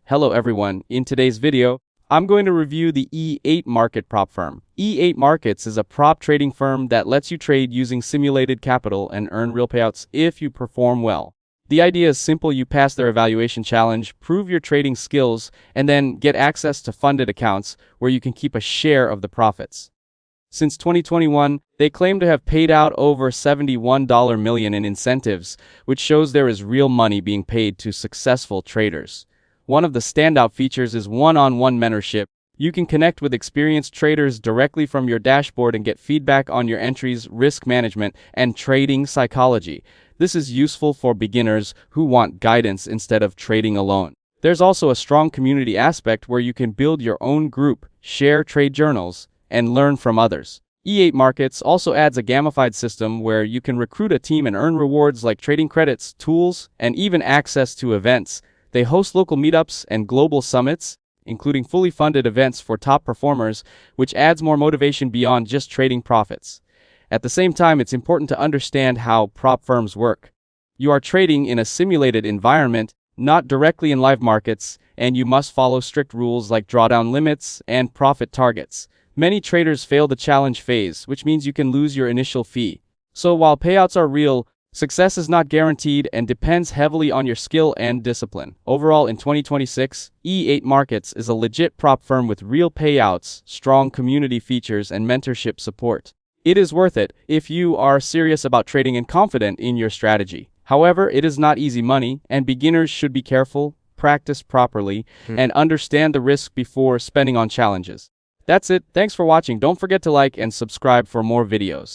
Hello everyone, in today's video, I'm going to review the E8 Market prop firm. E8 Markets is a prop trading firm that lets you trade using simulated capital and earn real payouts if you perform well. The idea is simple: you pass their evaluation challenge, prove your trading skills, and then get access to funded accounts where you can keep a share of the profits. Since 2021, they claim to have paid out over $71 million in incentives, which shows there is real money being paid to successful traders. One of the standout features is one-on-one mentorship. You can connect with experienced traders directly from your dashboard and get feedback on your entries, risk management, and trading psychology. This is useful for beginners who want guidance instead of trading alone. There's also a strong community aspect where you can build your own group, share trade journals, and learn from others. E8 Markets also adds a gamified system where you can recruit a team and earn rewards like trading credits, tools, and even access to events. They host local meetups and global summits, including fully funded events for top performers, which adds more motivation beyond just trading profits. At the same time, it's important to understand how prop firms work. You are trading in a simulated environment, not directly in live markets, and you must follow strict rules like drawdown limits and profit targets. Many traders fail the challenge phase, which means you can lose your initial fee. So while payouts are real, success is not guaranteed and depends heavily on your skill and discipline. Overall, in 2026, E8 Markets is a legit prop firm with real payouts, strong community features, and mentorship support. It is worth it if you are serious about trading and confident in your strategy. However, it is not easy money, and beginners should be careful, practice properly, and understand the risk before spending on challenges. That's it. Thanks for watching. Don't forget to like and subscribe for more videos.